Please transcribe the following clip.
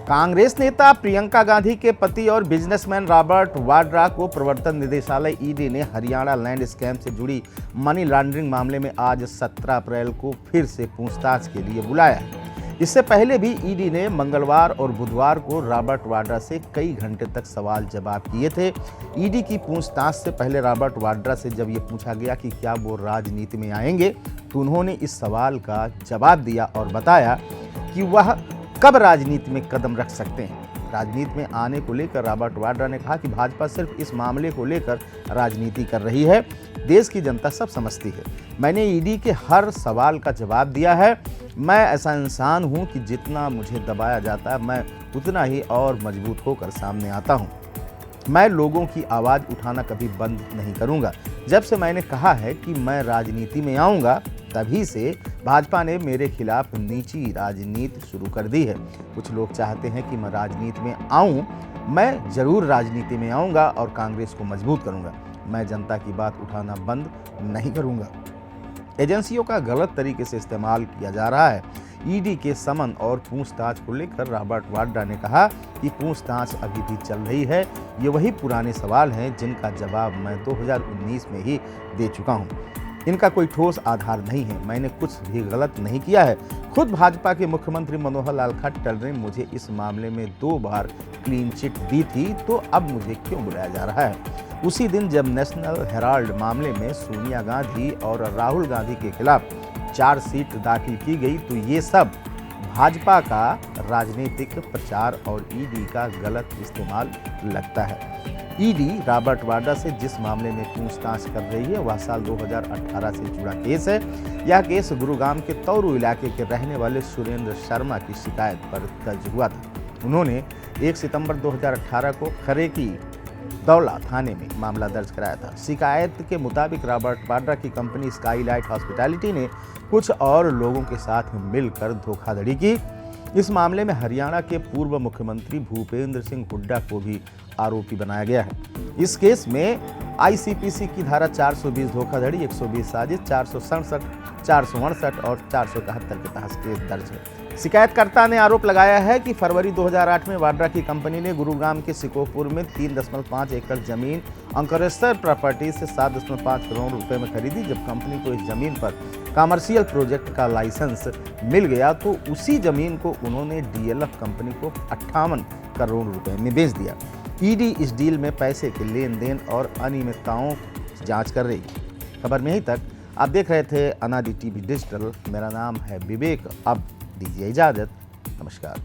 कांग्रेस नेता प्रियंका गांधी के पति और बिजनेसमैन रॉबर्ट वाड्रा को प्रवर्तन निदेशालय ईडी ने हरियाणा लैंड स्कैम से जुड़ी मनी लॉन्ड्रिंग मामले में आज 17 अप्रैल को फिर से पूछताछ के लिए बुलाया। इससे पहले भी ईडी ने मंगलवार और बुधवार को रॉबर्ट वाड्रा से कई घंटे तक सवाल जवाब किए थे। ईडी की पूछताछ से पहले रॉबर्ट वाड्रा से जब ये पूछा गया कि क्या वो राजनीति में आएंगे, तो उन्होंने इस सवाल का जवाब दिया और बताया कि वह कब राजनीति में कदम रख सकते हैं। राजनीति में आने को लेकर रॉबर्ट वाड्रा ने कहा कि भाजपा सिर्फ इस मामले को लेकर राजनीति कर रही है, देश की जनता सब समझती है। मैंने ईडी के हर सवाल का जवाब दिया है। मैं ऐसा इंसान हूं कि जितना मुझे दबाया जाता है, मैं उतना ही और मजबूत होकर सामने आता हूं। मैं लोगों की आवाज़ उठाना कभी बंद नहीं करूंगा। जब से मैंने कहा है कि मैं राजनीति में आऊंगा, तभी से भाजपा ने मेरे खिलाफ नीची राजनीति शुरू कर दी है। कुछ लोग चाहते हैं कि मैं राजनीति में आऊं। मैं जरूर राजनीति में आऊंगा और कांग्रेस को मजबूत करूंगा। मैं जनता की बात उठाना बंद नहीं करूंगा। एजेंसियों का गलत तरीके से इस्तेमाल किया जा रहा है। ईडी के समन और पूछताछ को लेकर रॉबर्ट वाड्रा ने कहा कि पूछताछ अभी भी चल रही है। ये वही पुराने सवाल हैं जिनका जवाब मैं 2019 में ही दे चुका हूं। इनका कोई ठोस आधार नहीं है। मैंने कुछ भी गलत नहीं किया है। खुद भाजपा के मुख्यमंत्री मनोहर लाल खट्टर ने मुझे इस मामले में 2 बार क्लीन चिट दी थी, तो अब मुझे क्यों बुलाया जा रहा है? उसी दिन जब नेशनल हेराल्ड मामले में सोनिया गांधी और राहुल गांधी के खिलाफ चार्जशीट दाखिल की गई, तो ये सब भाजपा का राजनीतिक प्रचार और ईडी का गलत इस्तेमाल लगता है। ईडी रॉबर्ट वाड्रा से जिस मामले में पूछताछ कर रही है, वह साल 2018 से जुड़ा केस है। यह केस गुरुग्राम के तौरू इलाके के रहने वाले सुरेंद्र शर्मा की शिकायत पर दर्ज हुआ था। उन्होंने 1 सितंबर 2018 को खरे की दौला थाने में मामला दर्ज कराया था। शिकायत के मुताबिक रॉबर्ट वाड्रा की कंपनी स्काईलाइट हॉस्पिटैलिटी ने कुछ और लोगों के साथ मिलकर धोखाधड़ी की। इस मामले में हरियाणा के पूर्व मुख्यमंत्री भूपेंद्र सिंह हुड्डा को भी आरोपी बनाया गया है। इस केस में आईसीपीसी की धारा 420 धोखाधड़ी, 120 साजिश, 467, 468 और 471 के तहत केस दर्ज है। शिकायतकर्ता ने आरोप लगाया है कि फरवरी 2008 में वाड्रा की कंपनी ने गुरुग्राम के सिकोपुर में 3.5 एकड़ जमीन अंकरेश्वर प्रॉपर्टी से 7.5 करोड़ रुपए में खरीदी। जब कंपनी को इस जमीन पर कमर्शियल प्रोजेक्ट का लाइसेंस मिल गया, तो उसी जमीन को उन्होंने डीएलएफ कंपनी को 58 करोड़ रुपए में बेच दिया। ईडी इस डील में पैसे के लेन देन और अनियमितताओं की जांच कर रही है। खबर में यहीं तक। आप देख रहे थे अनादि टीवी डिजिटल। मेरा नाम है विवेक। अब दीजिए इजाजत। नमस्कार।